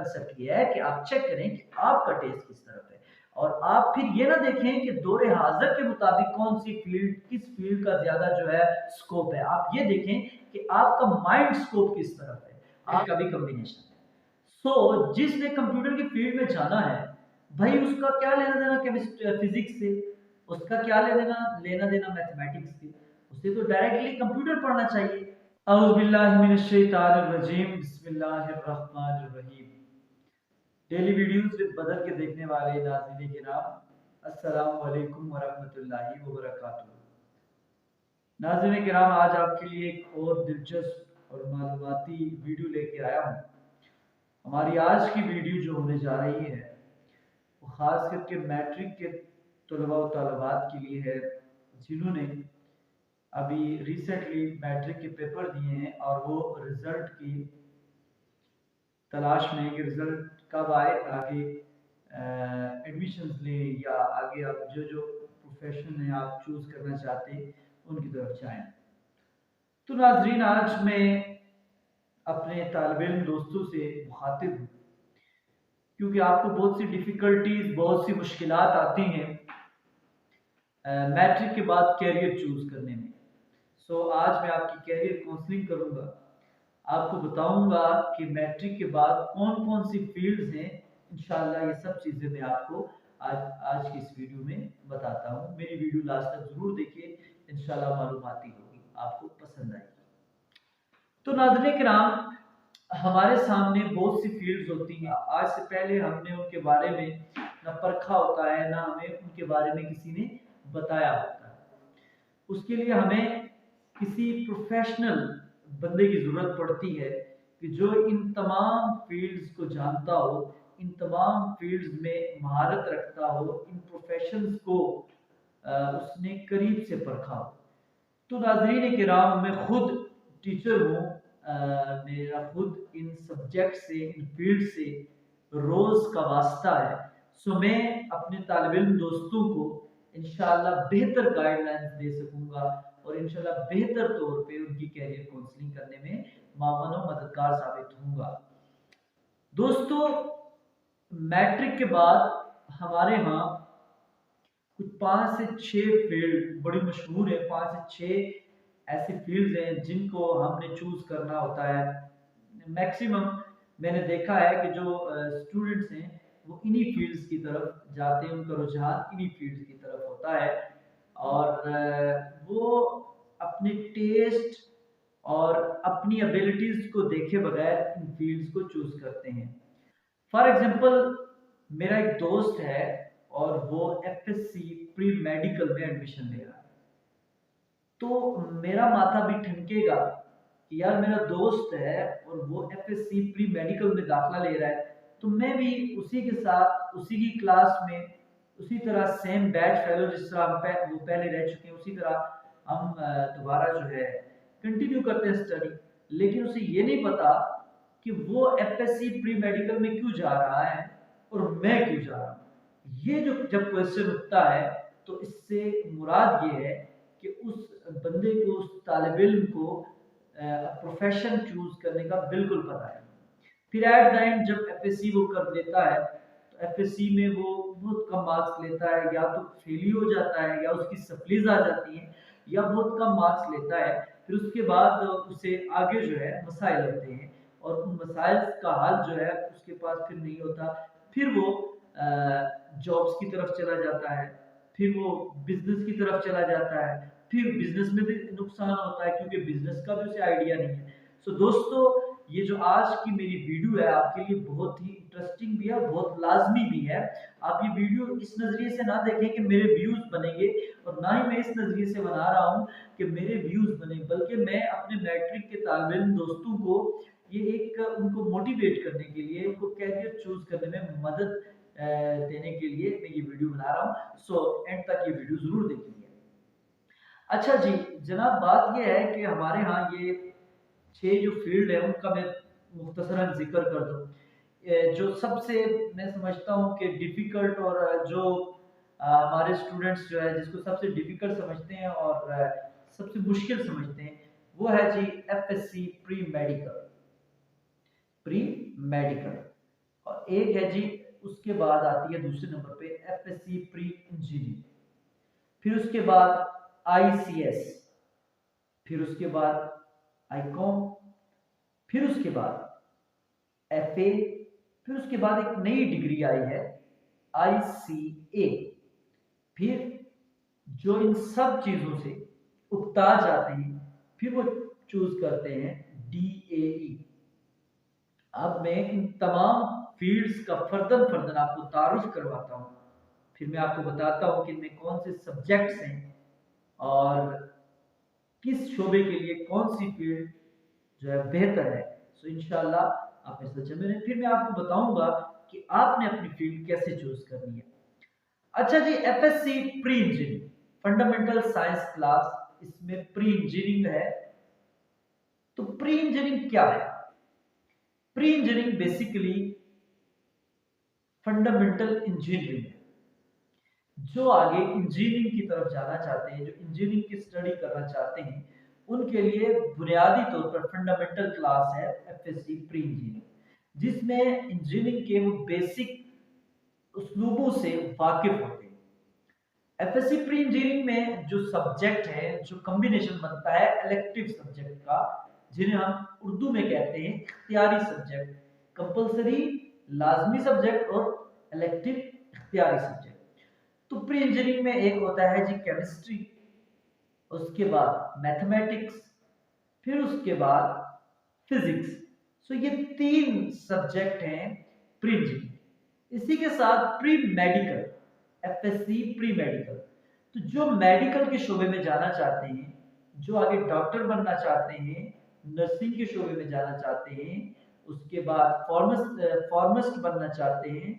Concept ये है कि आप चेक करें कि आपका टेस्ट किस तरफ है, और आप फिर ये ना देखें कि दौरे हाजिर के मुताबिक कौन सी फील्ड, किस फील्ड का ज्यादा जो है स्कोप है। आप ये देखें कि आपका माइंड स्कोप किस तरफ है, आपका भी कॉम्बिनेशन है। जिसने कंप्यूटर की फील्ड में जाना है, भाई उसका क्या लेना देना केमिस्ट्री फिजिक्स से, उसका क्या लेना देना मैथमेटिक्स से, उसे तो डायरेक्टली कंप्यूटर पढ़ना चाहिए। औज़ुबिल्लाहिमिनश्शैतानिर्रजीम, बिस्मिल्लाहिर्रहमानिर्रहीम। डेली वीडियोस विद बदर के देखने वाले नाज़रीन किराम, अस्सलामु अलैकुम वरहमतुल्लाहि वबरकातुहू। नाज़रीन किराम, आज आपके लिए एक और दिलचस्प और मालूमाती वीडियो लेके आया हूँ। हमारी आज की वीडियो जो होने जा रही है वो ख़ास करके मैट्रिक के तलबा व तलबात के लिए है, जिन्होंने अभी रिसेंटली मैट्रिक के पेपर दिए हैं और वो रिज़ल्ट की तलाश में कि रिज़ल्ट कब आए, आगे एडमिशन्स लें या आगे आप जो जो प्रोफेशन है आप चूज़ करना चाहते हैं उनकी तरफ जाएं। तो नाज़रीन, आज मैं अपने तालिब इल्म दोस्तों से मुखातिब हूँ, क्योंकि आपको बहुत सी डिफ़िकल्टीज, बहुत सी मुश्किलात आती हैं मैट्रिक के बाद कैरियर चूज़ करने में। आज मैं आपकी कैरियर काउंसलिंग करूँगा, आपको बताऊंगा कि मैट्रिक के बाद कौन कौन सी फील्ड्स हैं। इंशाल्लाह ये सब चीज़ें मैं आपको आज की इस वीडियो में बताता हूँ। मेरी वीडियो लास्ट तक ज़रूर देखिए, इंशाल्लाह मालूमाती होगी, आपको पसंद आएगी। तो नाज़रीन किराम, हमारे सामने बहुत सी फील्ड्स होती हैं। आज से पहले हमने उनके बारे में ना परखा होता है, ना हमें उनके बारे में किसी ने बताया होता है। उसके लिए हमें किसी प्रोफेशनल बंदे की ज़रूरत पड़ती है कि जो इन तमाम फील्ड्स को जानता हो, इन तमाम फील्ड्स में महारत रखता हो, इन प्रोफेशंस को उसने करीब से परखा हो। तो नाज़रीन किराम, मैं खुद टीचर हूँ, मेरा खुद इन सब्जेक्ट से, इन फील्ड से रोज़ का वास्ता है। मैं अपने तालिब इल्म दोस्तों को इंशाल्लाह बेहतर गाइडलाइंस दे सकूंगा और इंशाल्लाह बेहतर तौर पे उनकी कैरियर काउंसलिंग करने में मावन और मददगार साबित होऊंगा। दोस्तों, मैट्रिक के बाद हमारे यहाँ कुछ 5 से 6 फील्ड बड़ी मशहूर है। 5 से 6 ऐसी फील्ड्स हैं जिनको हमने चूज करना होता है। मैक्सिमम मैंने देखा है कि जो स्टूडेंट्स हैं वो इन्हीं फील्ड्स की तरफ जाते हैं, उनका रुझान इन्हीं फील्ड्स की तरफ होता है और वो अपने टेस्ट और अपनी एबिलिटीज को देखे बगैर इन फील्ड्स को चूज करते हैं। फॉर एग्जाम्पल, मेरा एक दोस्त है और वो एफएससी प्री मेडिकल में एडमिशन ले रहा है। तो मेरा माथा भी ठनकेगा कि यार मेरा दोस्त है और वो एफएससी प्री मेडिकल में दाखिला ले रहा है, तो मैं भी उसी के साथ, उसी की क्लास में, उसी तरह सेम बैच फेलो जिस तरह वो पहले रह चुके हैं, उसी तरह हम दोबारा जो है कंटिन्यू करते हैं स्टडी। लेकिन उसे ये नहीं पता कि वो एफएससी प्री मेडिकल में क्यों जा रहा है और मैं क्यों जा रहा हूँ। ये जो जब क्वेश्चन उठता है तो इससे मुराद ये है कि उस बंदे को, उस तालिब इल्म को प्रोफेशन चूज करने का बिल्कुल पता है। फिर एट द एंड जब एफएससी वो कर लेता है तो एफएससी में वो बहुत कम मार्क्स लेता है, या तो फेल ही हो जाता है या उसकी सप्लीज आ जाती है या बहुत कम मार्क्स लेता है। फिर उसके बाद उसे आगे जो है मसाइल होते हैं और उन मसाइल का हल जो है उसके पास फिर नहीं होता। फिर वो जॉब्स की तरफ चला जाता है, फिर वो बिजनेस की तरफ चला जाता है, फिर बिजनेस में भी नुकसान होता है क्योंकि बिजनेस का भी उसे आइडिया नहीं है। दोस्तों, ये जो आज की मेरी वीडियो है आपके लिए बहुत ही इंटरेस्टिंग भी है और बहुत लाजमी भी है। आप ये वीडियो इस नजरिए से ना देखें कि मेरे व्यूज बनेंगे, और ना ही मैं इस नजरिए से बना रहा हूँ कि मेरे व्यूज बने, बल्कि मैं अपने मैट्रिक के तालिब इल्म दोस्तों को ये एक उनको मोटिवेट करने के लिए, उनको कैरियर चूज करने में मदद देने के लिए मैं ये वीडियो बना रहा हूँ। एंड तक ये वीडियो जरूर देखिए। अच्छा जी जनाब, बात ये है कि हमारे यहाँ ये 6 जो फील्ड है उनका मैं मुख्तसरन जिक्र कर दूँ। जो सबसे मैं समझता हूँ कि डिफ़िकल्ट और जो हमारे स्टूडेंट्स जो है जिसको सबसे डिफ़िकल्ट समझते हैं और सबसे मुश्किल समझते हैं, वो है जी एफएससी प्री मेडिकल। और एक है जी, उसके बाद आती है दूसरे नंबर पे एफएससी प्री इंजीनियरिंग, फिर उसके बाद आईसीएस, फिर उसके बाद आईकॉम, फिर उसके बाद एफए, फिर उसके बाद एक नई डिग्री आई है आईसीए। फिर जो इन सब चीजों से उगता जाते हैं फिर वो चूज करते हैं डीएई। अब मैं इन तमाम फील्ड्स का फर्दर आपको तारुफ करवाता हूँ, फिर मैं आपको बताता हूँ कि इनमें कौन से सब्जेक्ट्स हैं और किस शोबे के लिए कौन सी फील्ड जो है बेहतर है। सो इंशाल्लाह आप मेरे साथ जमे रहें, फिर मैं आपको बताऊंगा कि आपने अपनी फील्ड कैसे चूज करनी है। अच्छा जी, FSc pre engineering fundamental science class, इसमें प्री इंजीनियरिंग है। तो प्री इंजीनियरिंग क्या है? Pre engineering basically fundamental engineering है। जो आगे इंजीनियरिंग की तरफ जाना चाहते हैं, जो इंजीनियरिंग की स्टडी करना चाहते हैं, उनके लिए बुनियादी तौर पर फंडामेंटल क्लास है एफएससी प्री इंजीनियरिंग, जिसमें इंजीनियरिंग के वो बेसिक उसलूबों से वाकिफ होते हैं। एफएससी प्री इंजीनियरिंग में जो सब्जेक्ट है, जो कॉम्बिनेशन बनता है इलेक्टिव सब्जेक्ट का, जिन्हें हम उर्दू में कहते हैं इख्तियारी सब्जेक्ट, कंपलसरी लाजमी सब्जेक्ट और इलेक्टिव इख्तियारी सब्जेक्ट। तो प्री इंजीनियरिंग में एक होता है जी केमिस्ट्री, उसके बाद मैथमेटिक्स, फिर उसके बाद फिजिक्स। सो ये तीन सब्जेक्ट हैं प्री इंजीनियरिंग। इसी के साथ pre medical, FSc pre medical, तो जो मेडिकल के शोबे में जाना चाहते हैं, जो आगे डॉक्टर बनना चाहते हैं, नर्सिंग के शोबे में जाना चाहते हैं, उसके बाद फार्मासिस्ट बनना चाहते हैं,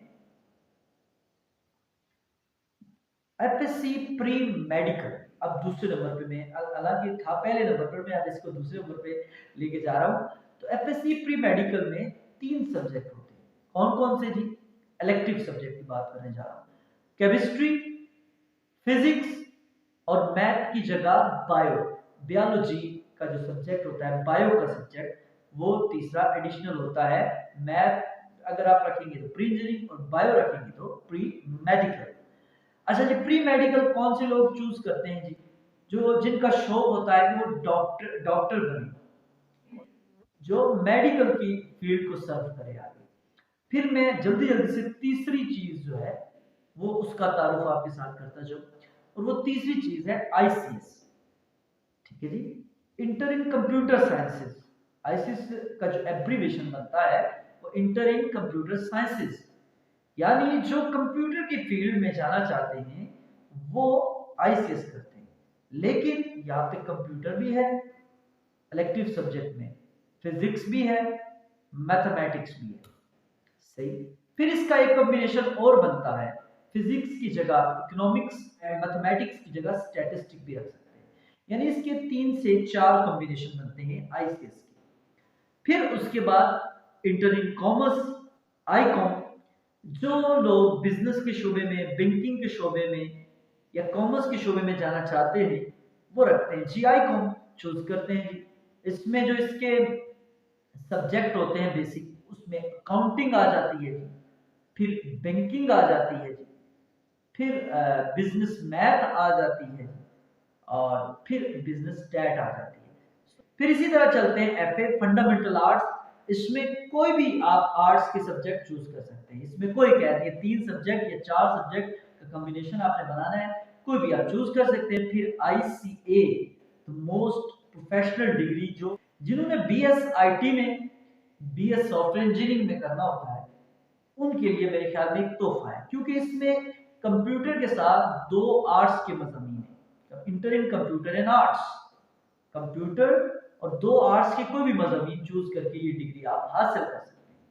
एफएससी प्री मेडिकल। अब दूसरे नंबर पे मैं, हालांकि था पहले नंबर पर, मैं आज इसको दूसरे नंबर पे लेके जा रहा हूँ। तो एफएससी प्री मेडिकल में तीन सब्जेक्ट होते हैं। कौन कौन से जी? इलेक्टिव सब्जेक्ट की बात करने जा रहा हूँ। केमिस्ट्री, फिजिक्स और मैथ की जगह बायो, बायोलॉजी का जो सब्जेक्ट होता है, बायो का सब्जेक्ट, वो तीसरा एडिशनल होता है। मैथ अगर आप रखेंगे तो प्री इंजीनियरिंग, और बायो रखेंगे तो प्री मेडिकल। अच्छा जी, प्री मेडिकल कौन से लोग चूज करते हैं जी? जो जिनका शौक होता है कि वो डॉक्टर डॉक्टर बने, जो मेडिकल की फील्ड को सर्व करे आगे। फिर मैं जल्दी जल्दी से तीसरी चीज जो है वो उसका तारुफ आपके साथ करता जाऊं, और वो तीसरी चीज है आईसीएस। ठीक है जी, inter in computer sciences. ICS का जो एब्रीविएशन बनता है वो इंटर इन कंप्यूटर साइंसेस, यानी जो कंप्यूटर की फील्ड में जाना चाहते हैं वो आईसीएस करते हैं। लेकिन यहाँ पे कंप्यूटर भी है इलेक्टिव सब्जेक्ट में, फिजिक्स भी है, मैथमेटिक्स भी है। सही। फिर इसका एक कॉम्बिनेशन और बनता है, फिजिक्स की जगह इकोनॉमिक्स एंड मैथमेटिक्स की जगह स्टैटिस्टिक भी रख सकते हैं। यानी इसके 3 से 4 कॉम्बिनेशन बनते हैं आईसीएस के। फिर उसके बाद इंटर इन कॉमर्स, आईकॉम। जो लोग बिजनेस के शोबे में, बैंकिंग के शोबे में या कॉमर्स के शोबे में जाना चाहते हैं, वो रखते हैं जी आईकॉम, चूज करते हैं जी। इसमें जो इसके सब्जेक्ट होते हैं बेसिक, उसमें अकाउंटिंग आ जाती है जी, फिर बैंकिंग आ जाती है जी, फिर बिजनेस मैथ आ जाती है जी, और फिर बिजनेस स्टैट आ जाती है। फिर इसी तरह चलते हैं एफए फंडामेंटल आर्ट्स। इसमें कोई भी आप आर्ट्स के सब्जेक्ट चूज कर सकते हैं, इसमें कोई कह नहीं है 3 सब्जेक्ट या 4 सब्जेक्ट का कॉम्बिनेशन आपने बनाना है, कोई भी आप चूज कर सकते हैं। फिर ICA, the most professional degree, जो जिन्होंने बीएस आईटी में, बीएस सॉफ्टवेयर इंजीनियरिंग में करना होता है, उनके लिए मेरे ख्याल में एक तोहफा है, क्योंकि इसमें कंप्यूटर के साथ 2 आर्ट्स के मज़ामीन है, inter in computer and arts, computer और 2 आर्ट्स के कोई भी मज़ामीन चूज करके ये डिग्री आप हासिल कर सकते हैं।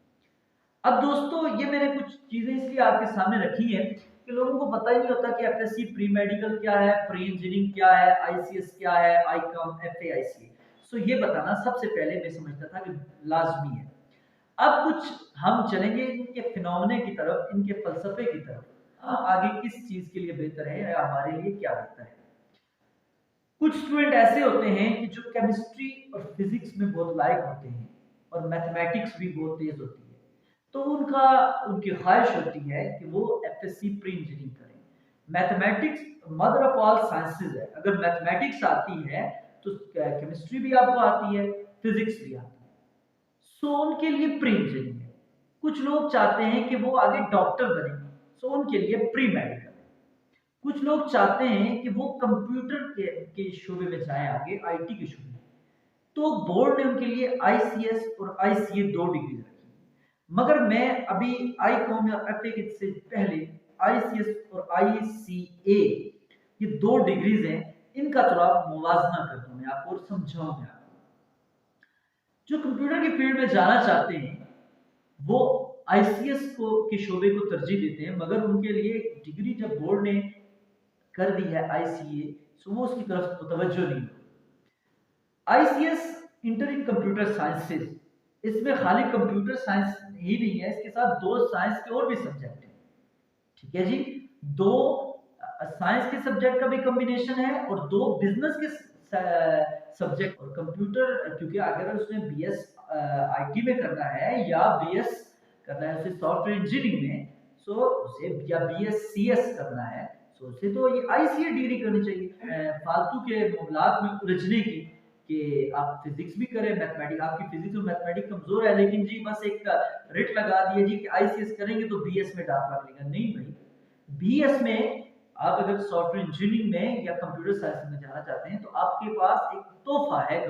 अब दोस्तों, ये मैंने कुछ चीजें इसलिए आपके सामने रखी हैं कि लोगों को पता ही नहीं होता कि एफएससी प्री मेडिकल क्या है, प्री इंजीनियरिंग क्या है, आईसीएस क्या है, आईकॉम, एफएआईसी। सो ये बताना सबसे पहले मैं समझता था कि लाजमी है। अब कुछ हम चलेंगे इनके फिनोमेने की तरफ, इनके फलसफे की तरफ। आगे किस चीज के लिए बेहतर है या हमारे लिए क्या बेहतर है। कुछ स्टूडेंट ऐसे होते हैं कि जो केमिस्ट्री और फिजिक्स में बहुत लायक होते हैं और मैथमेटिक्स भी बहुत तेज होती है, तो उनकी ख्वाहिश होती है कि वो एफएससी प्री इंजीनियरिंग करें। Mathematics mother of all sciences है। अगर मैथमेटिक्स आती है तो केमिस्ट्री भी आपको आती है, फिजिक्स भी आती है। सो उनके लिए प्री इंजीनियरिंग है। कुछ लोग चाहते हैं कि वो आगे डॉक्टर बने, सो उनके लिए प्री मेडिकल है। कुछ लोग चाहते हैं कि वो कंप्यूटर के शोबे में जाए, आगे आईटी के शोबे में, तो बोर्ड ने उनके लिए आईसीएस और आईसीए 2 डिग्री रखी। मगर मैं अभी आईकॉम या एफए से पहले आईसीएस और आईसीए ये 2 डिग्रीज हैं, इनका थोड़ा मुवाजना कर दूं मैं आपको और समझाऊं मैं आपको। जो कंप्यूटर की फील्ड में जाना चाहते हैं वो आईसीएस को के शोबे को तरजीह देते हैं, मगर उनके लिए डिग्री जब बोर्ड ने कर दी है आईसीए, सो वो उसकी तरफ तवज्जो नहीं। ICS inter in computer sciences, इसमें खाली कंप्यूटर साइंस ही नहीं है, इसके साथ 2 साइंस के और भी सब्जेक्ट हैं। ठीक है जी, 2 साइंस के सब्जेक्ट का भी कॉम्बिनेशन है और 2 बिजनेस के सब्जेक्ट। और कंप्यूटर क्योंकि अगर उसने बीएस आईटी में करना है या बीएस करना है उसे सॉफ्टवेयर इंजीनियरिंग में, सो उसे या बीएससीएस करना है, सो उसे तो ये आईसीए डिग्री करनी चाहिए। फालतू के मामलात में उलझने की कि आप फिजिक्स भी करें, मैथमेटिक्स, आपकी फिजिक्स और मैथमेटिक्स कमजोर है लेकिन जी बस एक रेट लगा दिए जी कि आईसीएस करेंगे तो बीएस में दाखिला मिलेगा। नहीं भाई, बीएस में आप अगर सॉफ्टवेयर इंजीनियरिंग में या कंप्यूटर साइंस में जाना चाहते हैं तो आपके पास एक तोहफा है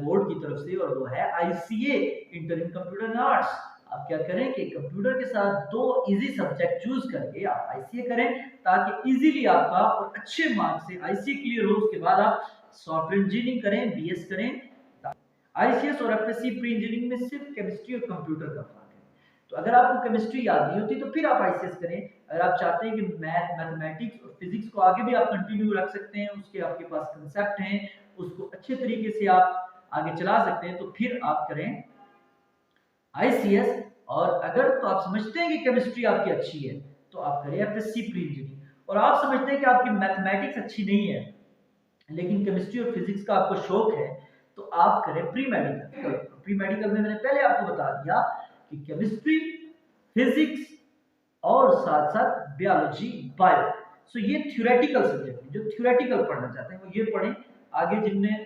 बोर्ड की तरफ से, और वो है ICA inter in computer and arts. आप क्या करें कि कंप्यूटर के साथ 2 इजी सब्जेक्ट चूज करके आप आईसीए करें, ताकि इजीली आपका और अच्छे मार्क्स से आईसीए क्लियर हो। उसके बाद आप सॉफ्टवेयर इंजीनियरिंग करें, बीएस करें। आईसीएस और एफएससी प्री इंजीनियरिंग में सिर्फ केमिस्ट्री और कंप्यूटर का फर्क है। तो अगर आपको केमिस्ट्री याद नहीं होती तो फिर आप आईसीएस करें। अगर आप चाहते हैं कि मैथमेटिक्स और फिजिक्स को आगे भी आप कंटिन्यू रख सकते हैं, उसके आपके पास कंसेप्ट हैं, उसको अच्छे तरीके से आप आगे चला सकते हैं, तो फिर आप करें आईसीएस। और अगर तो आप समझते हैं कि केमिस्ट्री आपकी अच्छी है तो आप करें एफएससी प्री इंजीनियरिंग। और आप समझते हैं कि आपकी मैथमेटिक्स अच्छी नहीं है लेकिन केमिस्ट्री और फिजिक्स का आपको शौक है, तो आप करें प्री मेडिकल। प्री मेडिकल में मैंने पहले आपको बता दिया कि केमिस्ट्री, फिजिक्स और साथ साथ बायोलॉजी, बायो। सो ये थ्योरेटिकल सब्जेक्ट है। जो थ्योरेटिकल पढ़ना चाहते हैं वो ये पढ़ें। आगे जिनने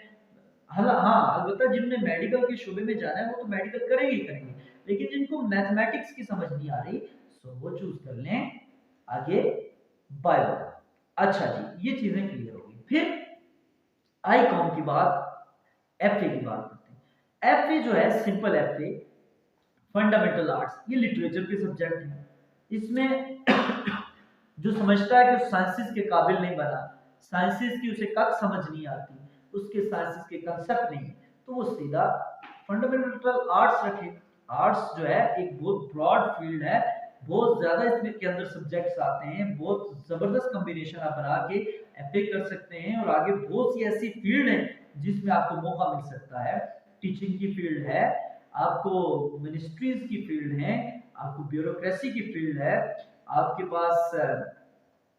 हाँ अलबत्ता जिनने मेडिकल के शोबे में जाना है वो तो मेडिकल करेंगे ही करेंगे, लेकिन जिनको मैथमेटिक्स की समझ नहीं आ रही सो वो चूज कर लें आगे बायो। अच्छा जी, ये चीजें क्लियर होगी। फिर आईकॉम की बात, एफए की बात करते हैं। एफए जो है सिंपल एफए, फंडामेंटल आर्ट्स, ये लिटरेचर के सब्जेक्ट हैं। इसमें जो समझता है कि साइंसेस के काबिल नहीं बना, साइंसेस की उसे कख समझ नहीं आती, उसके साइंसेस के कंसेप्ट नहीं, तो वो सीधा फंडामेंटल आर्ट्स रखे। आर्ट्स जो है एक बहुत ब्रॉड फील्ड है, बहुत ज्यादा इसमें के अंदर सब्जेक्ट्स आते हैं, बहुत जबरदस्त कॉम्बिनेशन आप बना के एफए कर सकते हैं। और आगे बहुत सी ऐसी फील्ड है जिसमें आपको मौका मिल सकता है। टीचिंग की फील्ड है, आपको मिनिस्ट्रीज की फील्ड है, आपको ब्यूरोक्रेसी की फील्ड है, आपके पास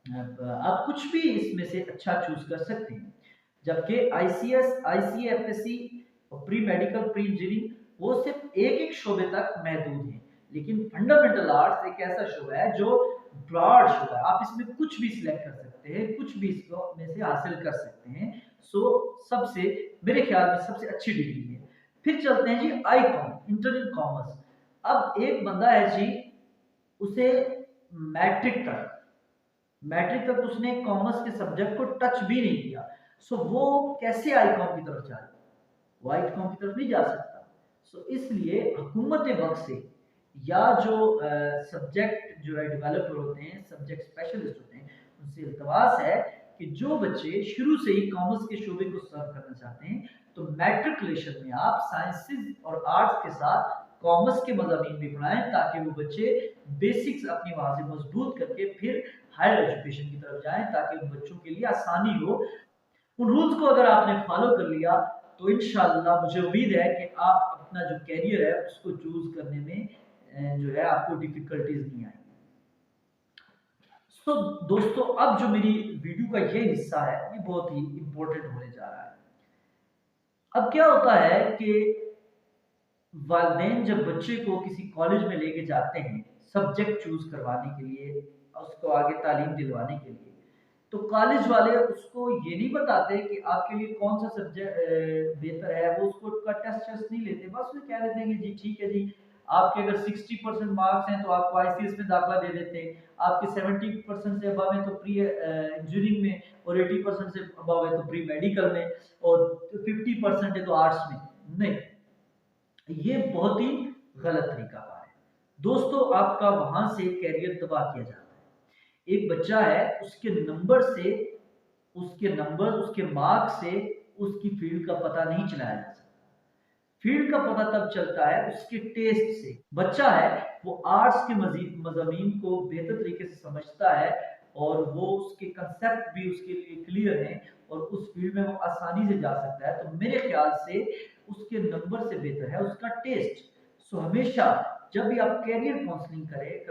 आप कुछ भी इसमें से अच्छा चूज कर सकते हैं। जबकि आईसीएस, आईसीए, एफएससी और प्री मेडिकल, प्री इंजीनियरिंग वो सिर्फ एक एक शोबे तक महदूद है। लेकिन फंडामेंटल आर्ट्स एक ऐसा शोबा है जो ब्रॉड शोबा है, आप इसमें कुछ भी सिलेक्ट कर सकते हैं, कुछ भी इसको में से हासिल कर सकते हैं। सो सबसे मेरे ख्याल में सबसे अच्छी डिग्री है। फिर चलते हैं जी आईकॉम, इंटर इन कॉमर्स। अब एक बंदा है जी, उसे मैट्रिक तक उसने कॉमर्स के सब्जेक्ट को टच भी नहीं किया, सो वो कैसे आईकॉम की तरफ जाए? वो आईकॉम की तरफ नहीं जा सकता। सो इसलिए हुकूमत वक्त से या जो सब्जेक्ट जो है डेवलपर होते हैं, सब्जेक्ट स्पेशलिस्ट होते हैं, उनसे इल्तवास है कि जो बच्चे शुरू से ही कॉमर्स के शोबे को सर्व करना चाहते हैं तो मैट्रिकुलेशन में आप साइंसेज और आर्ट्स के साथ कॉमर्स के मज़ामीन भी पढ़ाएं, ताकि वो बच्चे बेसिक्स अपनी वहां से मजबूत करके फिर हायर एजुकेशन की तरफ जाएं, ताकि उन बच्चों के लिए आसानी हो। उन रूल्स को अगर आपने फॉलो कर लिया तो इंशाल्लाह मुझे उम्मीद है कि आप अपना जो कैरियर है उसको चूज करने में जो है आपको डिफिकल्टीज नहीं आएंगी। तो दोस्तों अब जो मेरी वीडियो का ये हिस्सा है ये बहुत ही इंपॉर्टेंट होने जा रहा है। अब क्या होता है कि वालिदैन जब बच्चे को किसी कॉलेज में लेके जाते हैं सब्जेक्ट चूज करवाने के लिए, उसको आगे तालीम दिलवाने के लिए, तो कॉलेज वाले उसको ये नहीं बताते कि आपके लिए कौन सा सब्जेक्ट बेहतर है। वो उसको का टेस्ट टेस्ट नहीं लेते, बस वो कह देते हैं कि जी ठीक है जी, आपके अगर 60% मार्क्स हैं तो आपको आईसीएस में दाखिला दे देते हैं, आपके 70% से अबव है तो प्री इंजीनियरिंग में, और 80% से अबव है तो प्री मेडिकल में, और 50% है तो आर्ट्स में। नहीं, ये बहुत ही गलत तरीका है दोस्तों। आपका वहां से कैरियर तबाह किया जाता है। एक बच्चा है, उसके नंबर उसके मार्क्स से उसकी फील्ड का पता नहीं चलाया जा सकता। फील्ड का पता तब चलता है उसके टेस्ट से। बच्चा है, वो आर्ट्स के मजीद मजामीन को बेहतर तरीके से समझता है, और वो उसके कंसेप्ट भी उसके लिए क्लियर हैं, और उस फील्ड में वो आसानी से जा सकता है। तो मेरे ख्याल से उसके नंबर से बेहतर है उसका टेस्ट। सो हमेशा जब भी आप कैरियर काउंसलिंग करें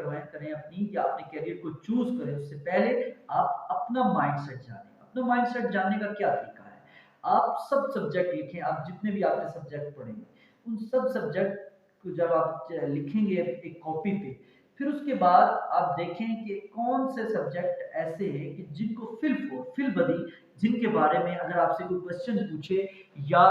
अपनी, या अपने कैरियर को चूज करें, उससे पहले आप अपना माइंडसेट जानें। अपना माइंडसेट जानने का क्या तरीका है, आप सब सब्जेक्ट लिखें। आप जितने भी आपने सब्जेक्ट पढ़ेंगे, उन सब सब्जेक्ट को जब आप लिखेंगे एक कॉपी पे, फिर उसके बाद आप देखें कि कौन से सब्जेक्ट ऐसे हैं कि जिनको फिल बदी, जिनके बारे में अगर आपसे कोई क्वेश्चन पूछे, या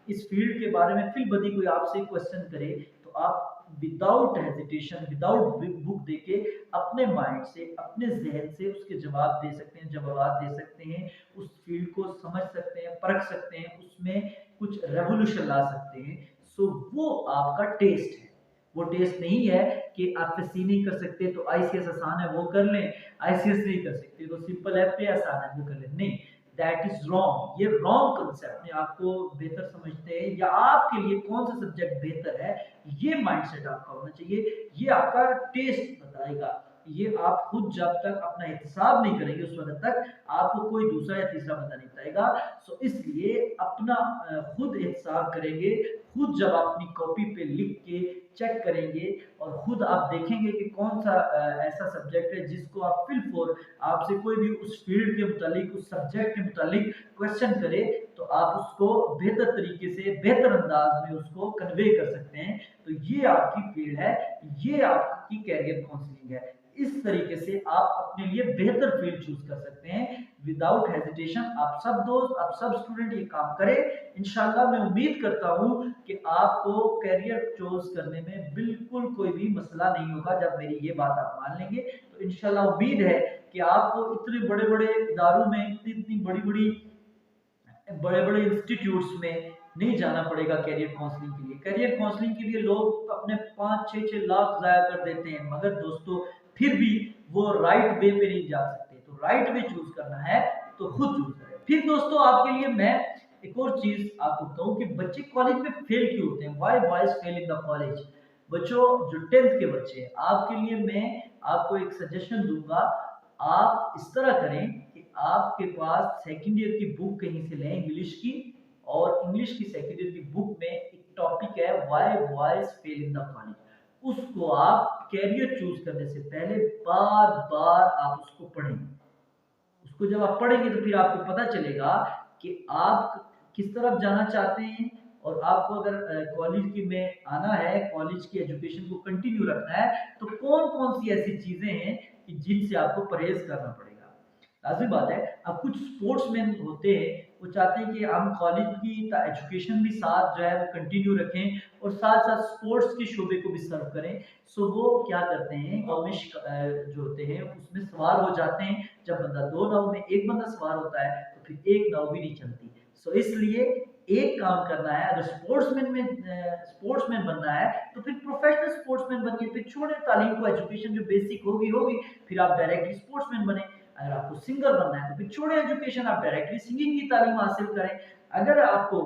इस फील्ड के बारे में फिल बदी कोई आपसे क्वेश्चन करे, तो आप विदाउट हेजिटेशन, विदाउट बुक देके अपने माइंड से, अपने जहन से उसके जवाब दे सकते हैं, जवाब दे सकते हैं, उस फील्ड को समझ सकते हैं, परख सकते हैं, उसमें कुछ रेवोल्यूशन ला सकते हैं। सो वो आपका टेस्ट है। वो टेस्ट नहीं है कि आप एफएससी नहीं कर सकते तो आईसीएस आसान है वो कर लें, आईसीएस नहीं कर सकते तो सिंपल एफए आसान है वो कर लें। नहीं, दैट इज रॉन्ग। ये रॉन्ग कंसेप्ट है। आपको बेहतर समझते हैं, या आपके लिए कौन सा सब्जेक्ट बेहतर है, ये माइंडसेट आपका होना चाहिए। ये आपका टेस्ट बताएगा। ये आप खुद जब तक अपना एहतसाब नहीं करेंगे, उस वक्त तक आपको कोई दूसरा या तीसरा बंदा नहीं बताएगा। सो इसलिए अपना खुद एहतसाब करेंगे। खुद जब आप अपनी कॉपी पे लिख के चेक करेंगे, और खुद आप देखेंगे कि कौन सा ऐसा सब्जेक्ट है जिसको आप फिल फॉर, आपसे कोई भी उस फील्ड के मुतालिक, उस सब्जेक्ट के मुतालिक क्वेश्चन करे, तो आप उसको बेहतर तरीके से, बेहतर अंदाज में उसको कन्वे कर सकते हैं। तो ये आपकी फील्ड है, ये आपकी कैरियर काउंसलिंग है। इस तरीके से आप अपने लिए बेहतर फील्ड चूज कर सकते हैं विदाउट हेजिटेशन। आप सब दोस्त, आप सब स्टूडेंट ये काम करें। इंशाल्लाह मैं उम्मीद करता हूं कि आपको कैरियर चूज करने में बिल्कुल कोई भी मसला नहीं होगा। जब मेरी ये बात आप मान लेंगे, तो इंशाल्लाह उम्मीद है कि आपको इतने बड़े बड़े इदारों में, इतनी इतनी बड़ी बड़ी बड़े बड़े इंस्टीट्यूट्स में नहीं जाना पड़ेगा कैरियर काउंसलिंग के लिए। कैरियर काउंसलिंग के लिए लोग अपने 5-6 लाख जाया कर देते हैं, मगर दोस्तों फिर भी वो राइट वे पे नहीं जा सकते। तो राइट वे चूज करना है तो खुद चूज करें। फिर दोस्तों आपके लिए मैं एक और चीज आपको बताऊं कि बच्चे कॉलेज में फेल क्यों होते हैं, why boys fail in the college. बच्चों, जो 10th के बच्चे हैं, आपके लिए मैं आपको एक सजेशन दूंगा। आप इस तरह करें कि आपके पास सेकेंड ईयर की बुक कहीं से लें इंग्लिश की, और इंग्लिश की सेकेंड ईयर की बुक में एक टॉपिक है why boys fail in the college. उसको आप कैरियर चूज करने से पहले बार बार आप उसको पढ़ें। उसको जब आप पढ़ेंगे तो फिर आपको पता चलेगा कि आप किस तरफ जाना चाहते हैं, और आपको अगर कॉलेज की में आना है, कॉलेज की एजुकेशन को कंटिन्यू रखना है, तो कौन कौन सी ऐसी चीजें हैं कि जिनसे आपको परहेज करना पड़ेगा। लाजिम बात है। अब कुछ स्पोर्ट्समैन होते हैं, वो चाहते हैं कि हम कॉलेज की एजुकेशन भी साथ जो है वो कंटिन्यू रखें, और साथ साथ स्पोर्ट्स के शोबे को भी सर्व करें। सो वो क्या करते हैं, जो होते हैं उसमें सवार हो जाते हैं। जब बंदा दो नाव में एक बंदा सवार होता है, तो फिर एक नाव भी नहीं चलती। सो इसलिए एक काम करना है, अगर स्पोर्ट्समैन बनना है, तो फिर प्रोफेशनल स्पोर्ट्समैन बनिए। फिर छोड़े तालीम को, एजुकेशन जो बेसिक होगी होगी, फिर आप डायरेक्टली स्पोर्ट्समैन बने। अगर आपको सिंगर बनना है, तो फिर छोड़े एजुकेशन, आप डायरेक्टली सिंगिंग की तालीम हासिल करें। अगर आपको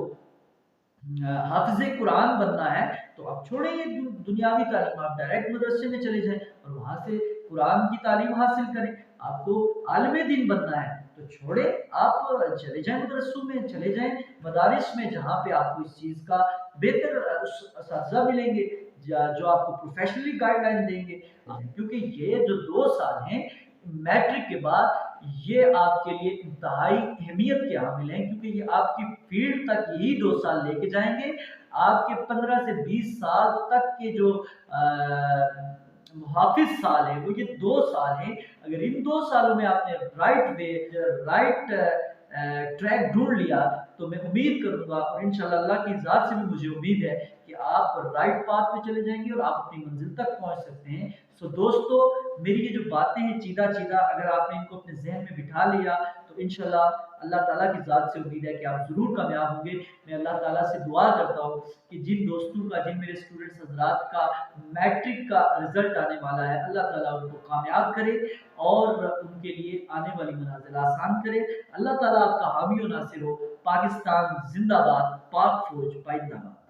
हाफिज कुरान बनना है, तो आप छोड़े ये दुनियावी तालीम, आप डायरेक्ट मदरसे में चले जाएं और वहां से कुरान की तालीम हासिल करें। आपको आलिम दिन बनना है, तो छोड़े, आप चले जाएं मदरसों में, चले जाएं मदारिस में, जहाँ पे आपको इस चीज का बेहतर असातिज़ा मिलेंगे, जो आपको प्रोफेशनली गाइडलाइन देंगे। क्योंकि ये जो 2 साल हैं मैट्रिक के बाद, ये आपके लिए इंतहाई अहमियत के हामिल हैं, क्योंकि ये आपकी फील्ड तक यही 2 साल लेके जाएंगे। आपके 15 से 20 साल तक के जो मुहाफिज साल है वो ये 2 साल है। अगर इन 2 सालों में आपने राइट वे, राइट ट्रैक ढूंढ लिया तो मैं उम्मीद करूंगा और इंशाल्लाह अल्लाह की ज़ात से भी मुझे उम्मीद है कि आप राइट पाथ पे चले जाएंगे और आप अपनी मंजिल तक पहुंच सकते हैं। सो दोस्तों, मेरी ये जो बातें हैं चीदा चीदा, अगर आपने इनको अपने जहन में बिठा लिया तो इंशाल्लाह अल्लाह ताला की ज़ात से उम्मीद है कि आप ज़रूर कामयाब होंगे। मैं अल्लाह ताला से दुआ करता हूँ कि जिन दोस्तों का, जिन मेरे स्टूडेंट्स हजरात का मैट्रिक का रिजल्ट आने वाला है, अल्लाह ताला उनको कामयाब करे और उनके लिए आने वाली मनाजिल आसान करे। अल्लाह ताला आपका हामी और नासिर हो। पाकिस्तान जिंदाबाद, पाक फौज पाइंदाबाद।